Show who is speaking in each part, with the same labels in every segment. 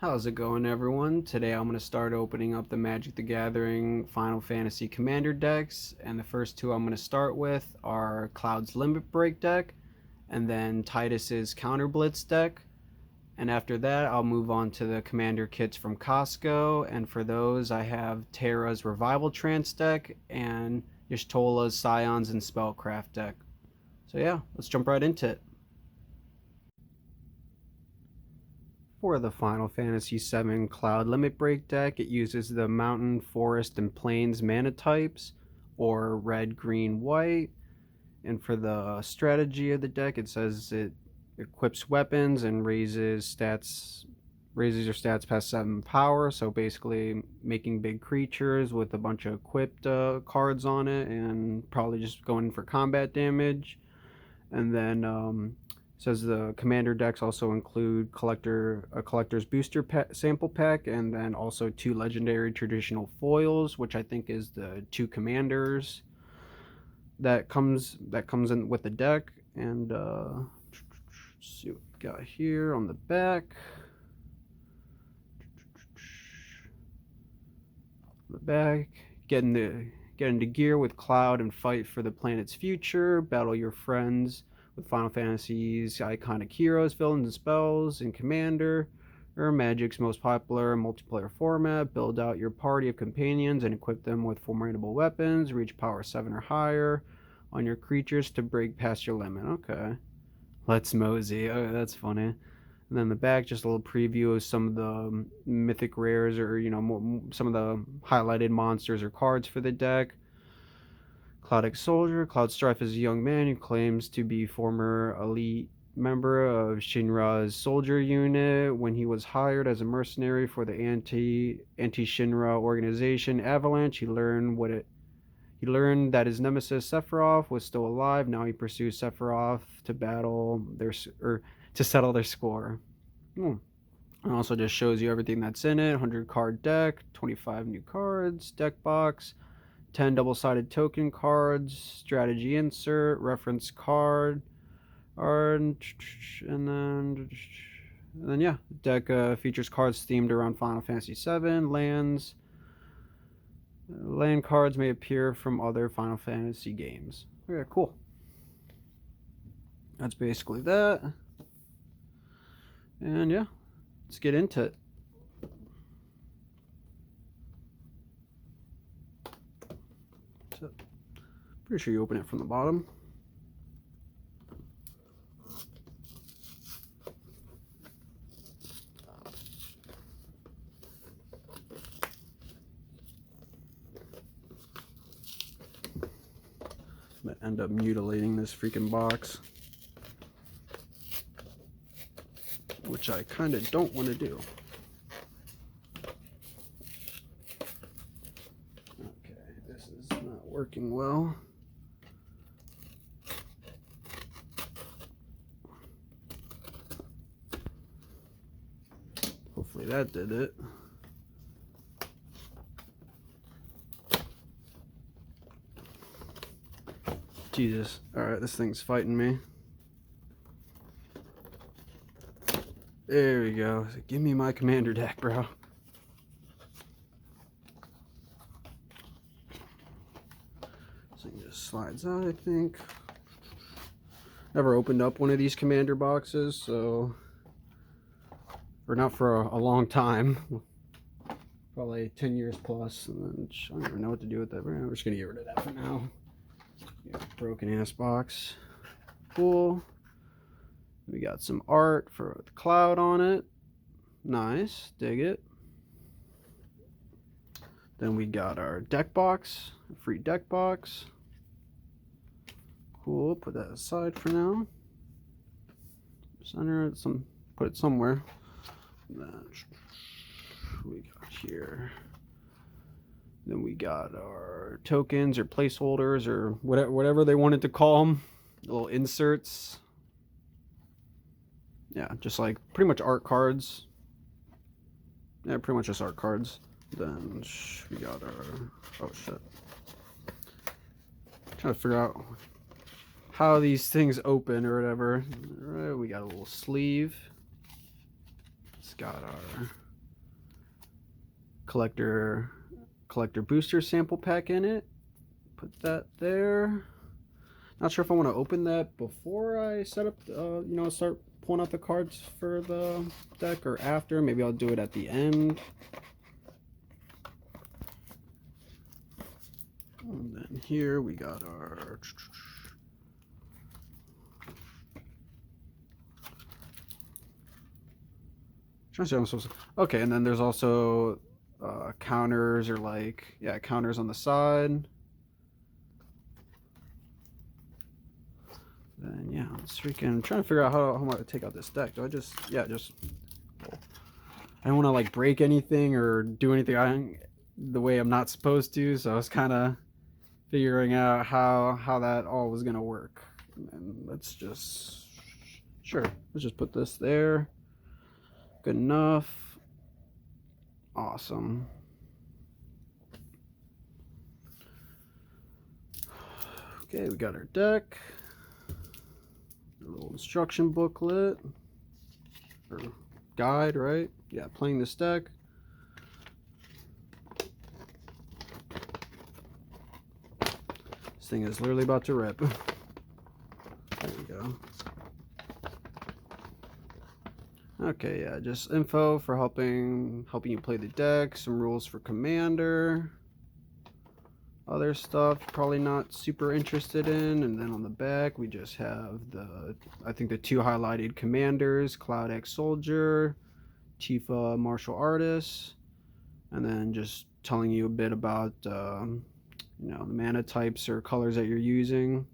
Speaker 1: How's it going, everyone? Today I'm going to start opening up the Magic the Gathering Final Fantasy Commander decks, and the first two I'm going to start with are Cloud's Limit Break deck, and then Titus's Counter Blitz deck. And after that, I'll move on to the Commander kits from Costco, and for those I have Terra's Revival Trance deck and Y'shtola's Scions and Spellcraft deck. So yeah, let's jump right into it. For the Final Fantasy VII Cloud Limit Break deck, it uses the Mountain, Forest, and Plains mana types, or red, green, white. And for the strategy of the deck, it says it equips weapons and raises your stats past 7 power. So basically, making big creatures with a bunch of equipped cards on it, and probably just going for combat damage. And then says the commander decks also include a collector's booster sample pack, and then also 2 legendary traditional foils, which I think is the 2 commanders that comes in with the deck. And let's see what we got here on the back. Get into gear with Cloud and fight for the planet's future. Battle your friends with Final Fantasy's iconic heroes, villains, and spells in Commander, or Magic's most popular multiplayer format. Build out your party of companions and equip them with formidable weapons. Reach power 7 or higher on your creatures to break past your limit. Okay. Let's mosey. Oh, that's funny. And then the back, just a little preview of some of the mythic rares, or some of the highlighted monsters or cards for the deck. Cloud Soldier. Cloud Strife is a young man who claims to be former elite member of Shinra's soldier unit. When he was hired as a mercenary for the anti-Shinra organization Avalanche, he learned that his nemesis Sephiroth was still alive. Now he pursues Sephiroth to settle their score. And also just shows you everything that's in it. 100 card deck, 25 new cards, deck box, 10 double-sided token cards, strategy insert, reference card, and then yeah, deck features cards themed around Final Fantasy VII. Land cards may appear from other Final Fantasy games. Okay, cool. That's basically that. And yeah, let's get into it. So, pretty sure you open it from the bottom. I'm gonna end up mutilating this freaking box, which I kind of don't want to do. Okay, this is not working well. Hopefully that did it. Jesus. Alright, this thing's fighting me. There we go. Give me my commander deck, bro. This thing just slides out, I think. Never opened up one of these commander boxes, so... or not for a long time. Probably 10 years plus. And then I don't even know what to do with that. We're just going to get rid of that for now. Broken ass box. Cool. We got some art for the Cloud on it. Nice. Dig it. Then we got our deck box. Free deck box. Cool. Put that aside for now. Center it. Put it somewhere. Then we got here. Then we got our tokens or placeholders or whatever they wanted to call them. Little inserts. Yeah, just like pretty much art cards. Yeah, pretty much just art cards. Then we got our... oh shit. Trying to figure out how these things open or whatever. All right, we got a little sleeve. It's got our collector booster sample pack in it. Put that there. Not sure if I want to open that before I set up, start pulling out the cards for the deck, or after. Maybe I'll do it at the end. And then here we got our okay, and then there's also counters, or counters on the side. Then yeah, let's I'm trying to figure out how I'm gonna take out this deck. Do I just I don't want to like break anything or do anything the way I'm not supposed to, so I was kind of figuring out how that all was gonna work. And let's just put this there. Good enough. Awesome. Okay, we got our deck. A little instruction booklet or guide, right? Yeah, playing this deck. This thing is literally about to rip. There we go. Okay, yeah, just info for helping you play the deck, some rules for commander, other stuff probably not super interested in, and then on the back we just have I think the two highlighted commanders, Cloud X Soldier, Tifa Martial Artist, and then just telling you a bit about the mana types or colors that you're using,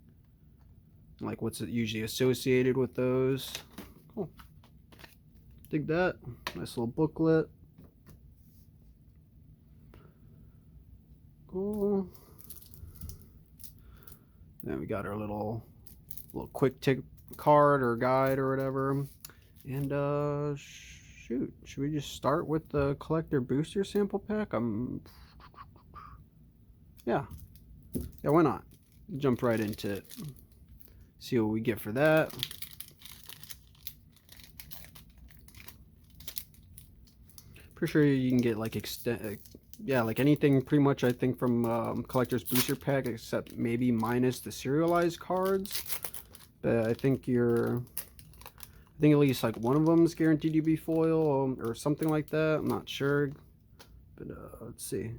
Speaker 1: like what's usually associated with those. Cool. Dig that. Nice little booklet. Cool. Then we got our little quick tip card or guide or whatever. And shoot, should we just start with the collector booster sample pack? Yeah, why not? Jump right into it. See what we get for that. Pretty sure you can get like like anything pretty much, I think, from collector's booster pack, except maybe minus the serialized cards. But I think at least like one of them is guaranteed to be foil or something like that. I'm not sure, but let's see.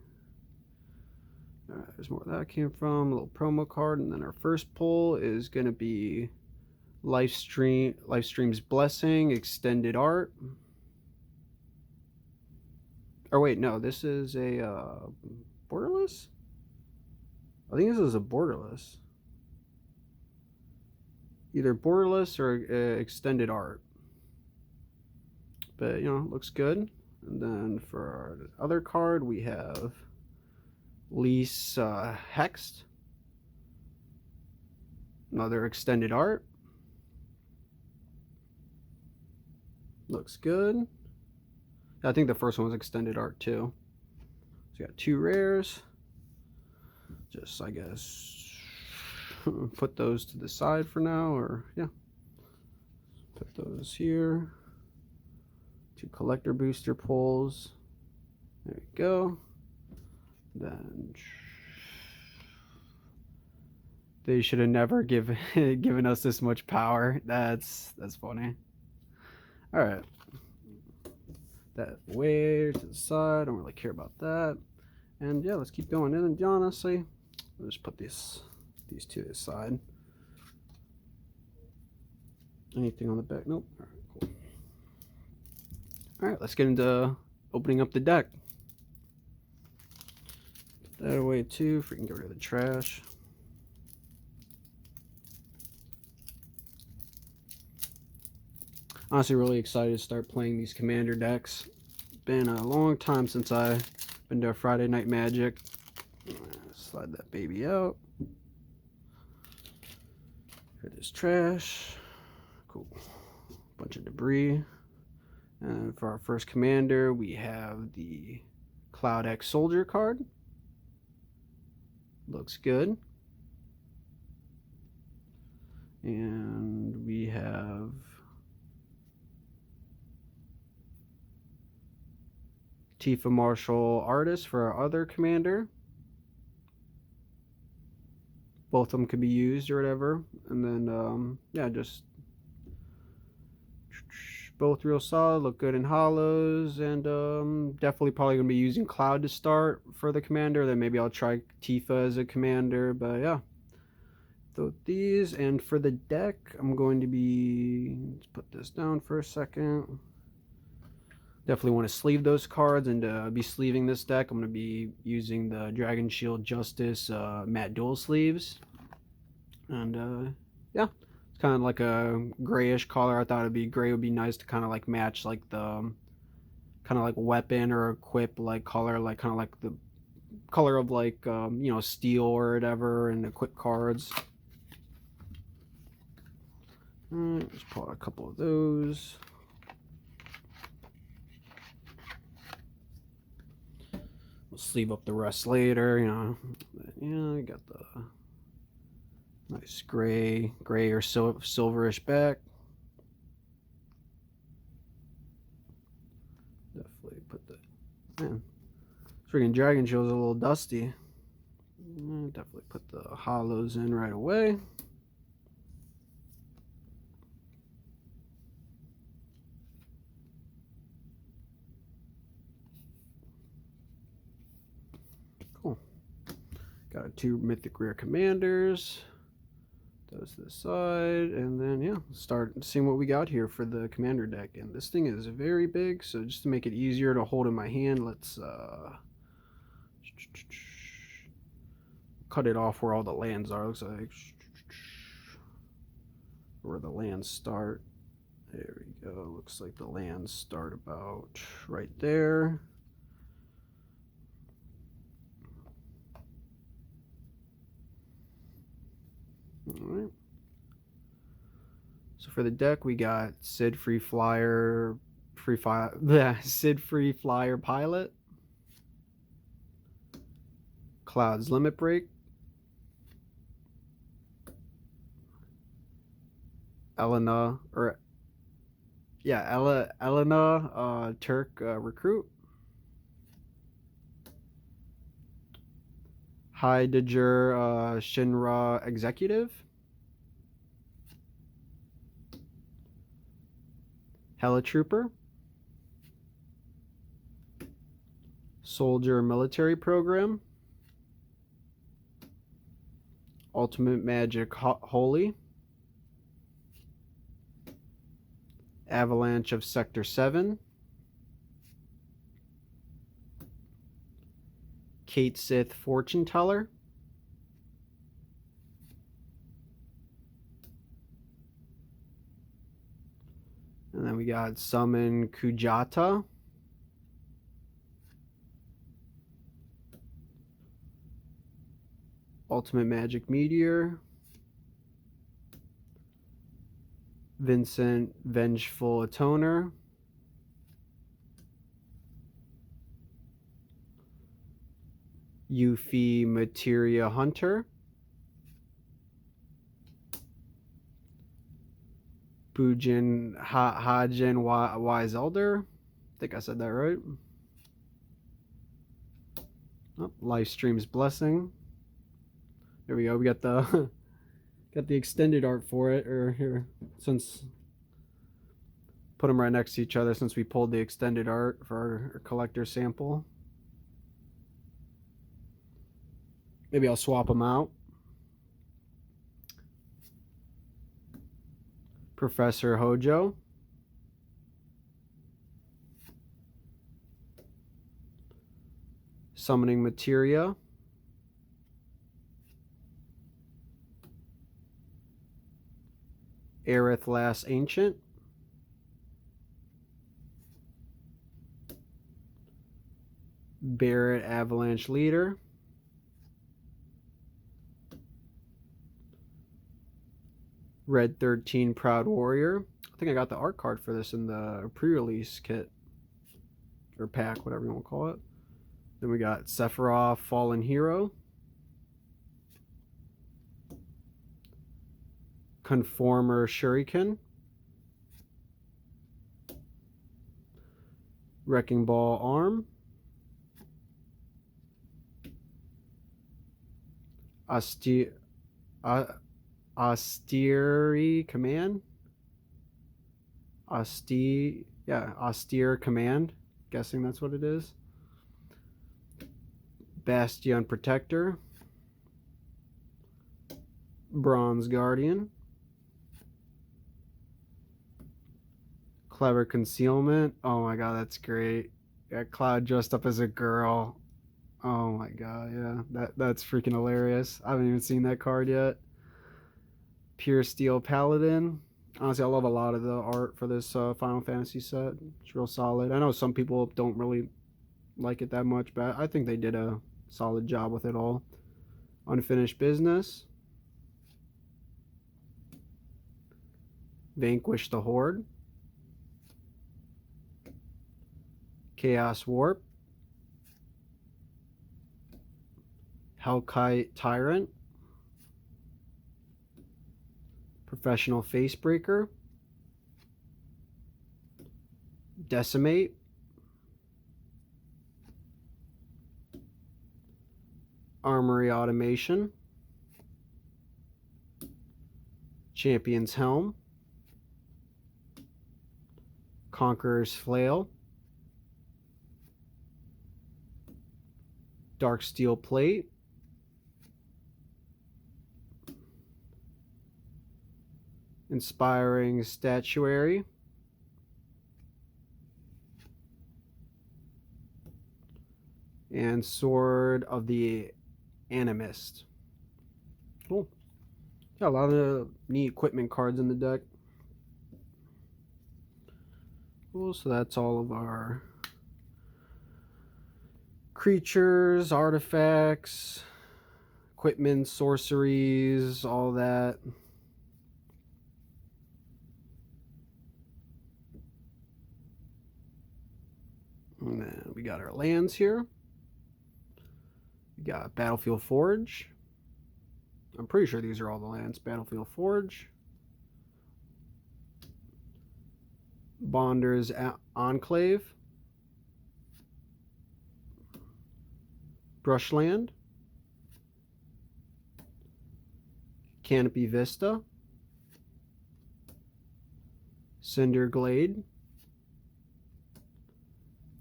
Speaker 1: All right, there's more where that came from. A little promo card, and then our first pull is gonna be Lifestream's Blessing extended art. Or wait, no, this is a borderless? I think this is a borderless. Either borderless or extended art. But, looks good. And then for our other card, we have Lise Hext. Another extended art. Looks good. I think the first one was extended art too. So you got two rares. Just, I guess, put those to the side for now, or yeah. Put those here. Two collector booster pulls. There we go. Then they should have never given us this much power. That's funny. All right. That way to the side. I don't really care about that. And yeah, let's keep going. And honestly, I'll just put these two to the side. Anything on the back? Nope. All right, cool. All right, let's get into opening up the deck. Put that away too, if we can get rid of the trash. Honestly, really excited to start playing these commander decks. Been a long time since I've been to a Friday Night Magic. Slide that baby out. Here it is, trash. Cool. Bunch of debris. And for our first commander, we have the Cloud X Soldier card. Looks good. And we have Tifa Martial Artist for our other commander. Both of them could be used or whatever. And then, yeah, just both real solid, look good in hollows, and definitely probably going to be using Cloud to start for the commander. Then maybe I'll try Tifa as a commander, but yeah. So these, and for the deck, I'm going to be, let's put this down for a second. Definitely want to sleeve those cards, and to be sleeving this deck, I'm going to be using the Dragon Shield Justice matte dual sleeves. And yeah, it's kind of like a grayish color. I thought it'd be gray would be nice to kind of like match like the kind of like weapon or equip like color, like kind of like the color of like you know, steel or whatever, and equip cards. Just pull out a couple of those. We'll sleeve up the rest later, you know. Yeah, I got the nice gray or silverish back. Definitely put the, man, freaking Dragon Shield's a little dusty. Definitely put the hollows in right away. Cool. Got 2 Mythic Rare Commanders. Those to the side, and then yeah, start seeing what we got here for the commander deck. And this thing is very big, so just to make it easier to hold in my hand, let's cut it off where all the lands are. Looks like where the lands start. There we go. Looks like the lands start about right there. All right. So for the deck, we got Sid Free Flyer, Sid Free Flyer Pilot, Cloud's Limit Break, Elena Turk Recruit, Heidegger Shinra Executive, Helitrooper, Soldier Military Program, Ultimate Magic Holy, Avalanche of Sector 7, Kate Sith Fortune Teller, and then we got Summon Kujata, Ultimate Magic Meteor, Vincent Vengeful Atoner, Yuffie Materia Hunter, Bujin Hajin Wise Elder. I think I said that right. Oh, Livestream's Blessing. There we go. We got the got the extended art for it, or here, since put them right next to each other since we pulled the extended art for our collector sample. Maybe I'll swap them out. Professor Hojo, Summoning Materia, Aerith Last Ancient, Barret Avalanche Leader, Red 13 Proud Warrior. I think I got the art card for this in the pre-release kit or pack, whatever you want to call it. Then we got Sephiroth Fallen Hero, Conformer Shuriken, Wrecking Ball Arm, Austere, uh, Austere Command? Austere Command. Guessing that's what it is. Bastion Protector. Bronze Guardian. Clever Concealment. Oh my god, that's great. Got Cloud dressed up as a girl. Oh my god, yeah. That's freaking hilarious. I haven't even seen that card yet. Pure Steel Paladin. Honestly, I love a lot of the art for this Final Fantasy set. It's real solid. I know some people don't really like it that much, but I think they did a solid job with it all. Unfinished Business. Vanquish the Horde. Chaos Warp. Hellkite Tyrant. Professional Facebreaker. Decimate. Armory Automation. Champion's Helm. Conqueror's Flail. Dark Steel Plate. Inspiring Statuary. And Sword of the Animist. Cool. Got a lot of neat equipment cards in the deck. Cool, so that's all of our creatures, artifacts, equipment, sorceries, all that. And then we got our lands here. We got Battlefield Forge. I'm pretty sure these are all the lands. Battlefield Forge. Bonder's Enclave. Brushland. Canopy Vista. Cinder Glade.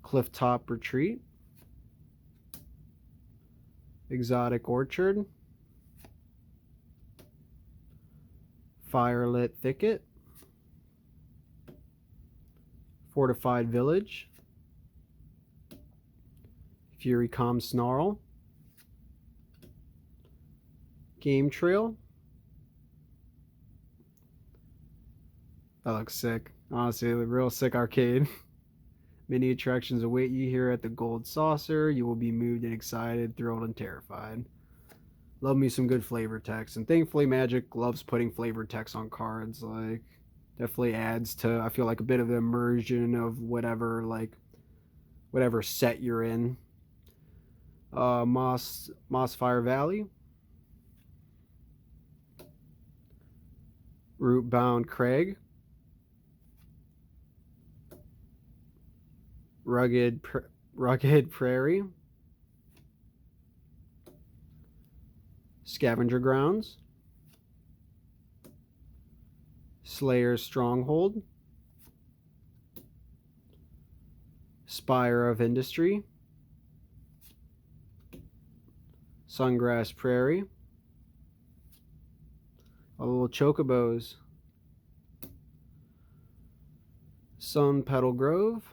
Speaker 1: Clifftop Retreat. Exotic Orchard. Firelit Thicket. Fortified Village. Furycom Snarl. Game Trail. That looks sick. Honestly, a real sick arcade. Many attractions await you here at the Gold Saucer. You will be moved and excited, thrilled and terrified. Love me some good flavor text. And thankfully Magic loves putting flavor text on cards. Like, definitely adds to, I feel like, a bit of immersion of whatever set you're in. Mossfire Valley. Rootbound Crag. Rugged Prairie. Scavenger Grounds. Slayer's Stronghold. Spire of Industry. Sungrass Prairie. A little chocobos. Sun Petal Grove.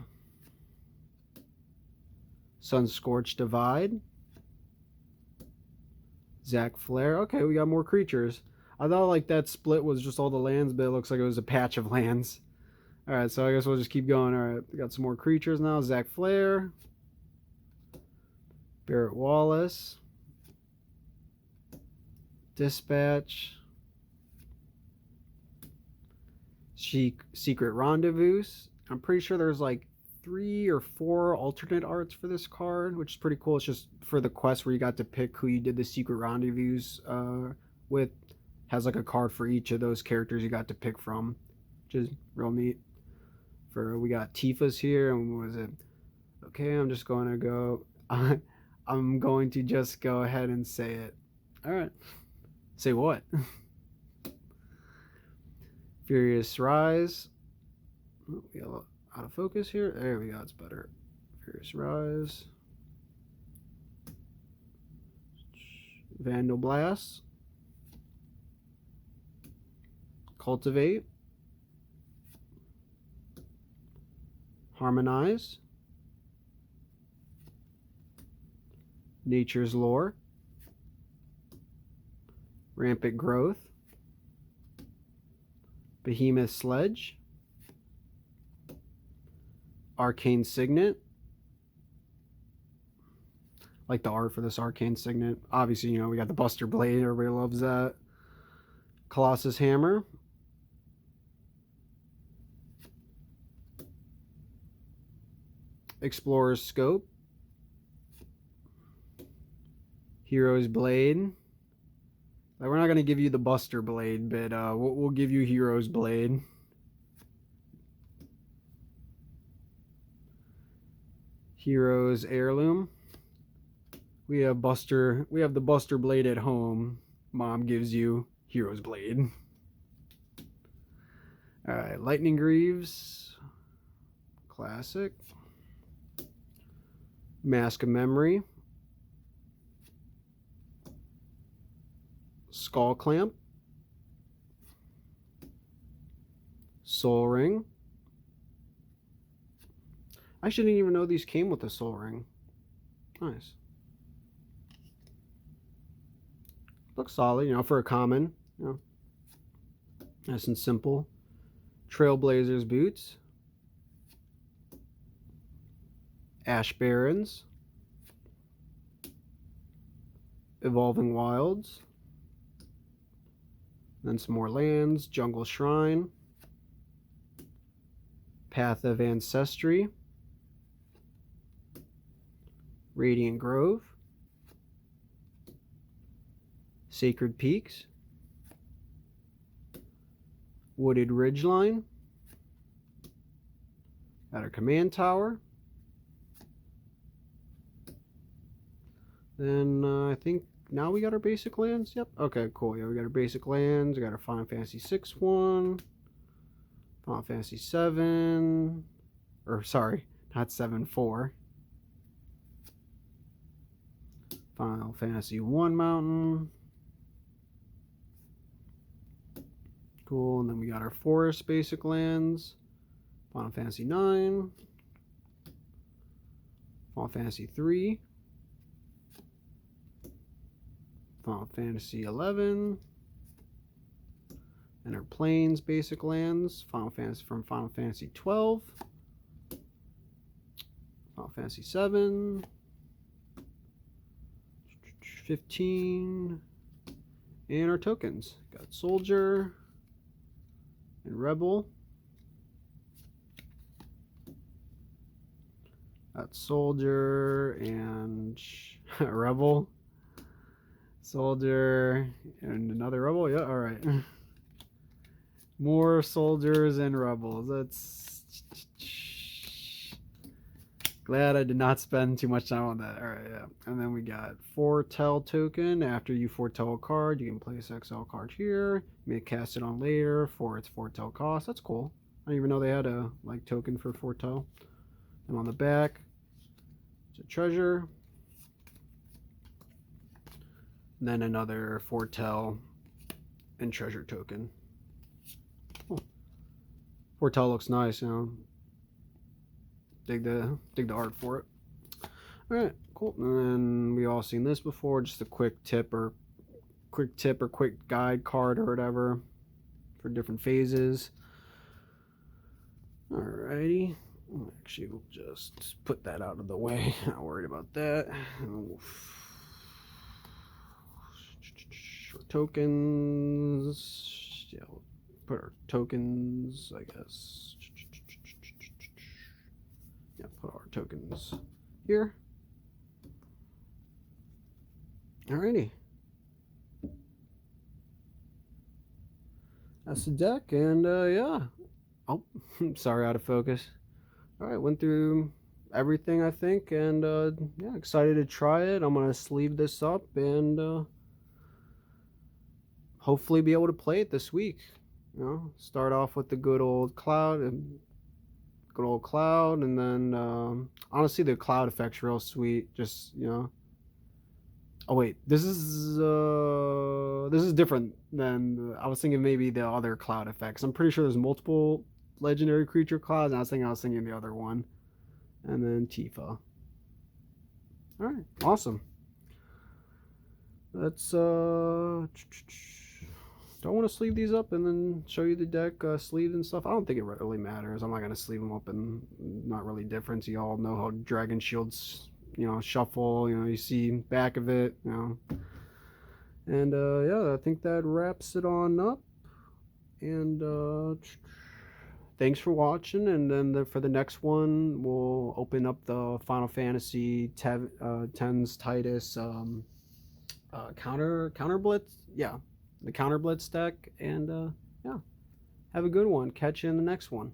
Speaker 1: Sunscorched Divide. Zac Flare. Okay, we got more creatures. I thought like that split was just all the lands, but it looks like it was a patch of lands. Alright, so I guess we'll just keep going. Alright, we got some more creatures now. Zac Flare. Barrett Wallace. Dispatch. Secret Rendezvous. I'm pretty sure there's like 3 or 4 alternate arts for this card, which is pretty cool. It's just for the quest where you got to pick who you did the Secret Rendezvous with. Has like a card for each of those characters you got to pick from, which is real neat. We got Tifa's here, and what was it? Okay, I'm just going to go. I'm going to just go ahead and say it. All right. Say what? Furious Rise. Oh, we got a little out of focus here. There we go. It's better. Furious Rise. Vandal Blast. Cultivate. Harmonize. Nature's Lore. Rampant Growth. Behemoth Sledge. Arcane Signet. Like the art for this Arcane Signet. Obviously, you know, we got the Buster Blade. Everybody loves that. Colossus Hammer. Explorer's Scope. Hero's Blade. Like, we're not going to give you the Buster Blade, but we'll give you Hero's Blade. Hero's Heirloom. We have the Buster Blade at home. Mom gives you Hero's Blade. Alright, Lightning Greaves. Classic. Mask of Memory. Skull Clamp. Soul Ring. I didn't even know these came with a Soul Ring. Nice. Looks solid, you know, for a common. You know, nice and simple. Trailblazers Boots. Ash Barrens. Evolving Wilds. Then some more lands. Jungle Shrine. Path of Ancestry. Radiant Grove. Sacred Peaks. Wooded Ridgeline. Got our command tower. Then I think now we got our basic lands. Yep. Okay, cool. Yeah, we got our basic lands. We got our Final Fantasy 6 one. Final Fantasy 7. Or sorry, not 7-4. Final Fantasy 1 Mountain. Cool. And then we got our Forest basic lands. Final Fantasy 9. Final Fantasy 3. Final Fantasy 11. And our Plains basic lands. Final Fantasy from Final Fantasy 12. Final Fantasy 7. 15. And our tokens. Got Soldier and Rebel. Got Soldier and Rebel. Soldier and another Rebel. Yeah, all right. More soldiers and rebels. That's glad I did not spend too much time on that. All right, yeah. And then we got Foretell token. After you foretell a card, you can place XL card here. You may cast it on later for its foretell cost. That's cool. I didn't even know they had a like token for foretell. And on the back, it's a treasure. And then another foretell and treasure token. Oh. Foretell looks nice, you know. Dig the art for it. All right, cool. And then we all seen this before. Just a quick tip or quick guide card or whatever for different phases. Alrighty. Actually, we'll just put that out of the way. Not worried about that. Short tokens. Yeah, we'll put our tokens, I guess. Yeah, put our tokens here. Alrighty. That's the deck, and yeah. Oh, sorry, out of focus. Alright, went through everything, I think, and yeah, excited to try it. I'm gonna sleeve this up and hopefully be able to play it this week. You know, start off with the good old cloud, and then honestly, the cloud effect's real sweet. Just oh wait, this is different than I was thinking. Maybe the other cloud effects. I'm pretty sure there's multiple legendary creature clouds, and I was thinking the other one, and then Tifa. All right, awesome. Let's don't want to sleeve these up and then show you the deck sleeved and stuff. I don't think it really matters. I'm not gonna sleeve them up, and not really difference. You all know how Dragon Shields, shuffle. You see back of it. And yeah, I think that wraps it on up. And thanks for watching. And then for the next one, we'll open up the Final Fantasy 10's Tidus counter blitz. Yeah, the counter blitz deck. And yeah, have a good one. Catch you in the next one.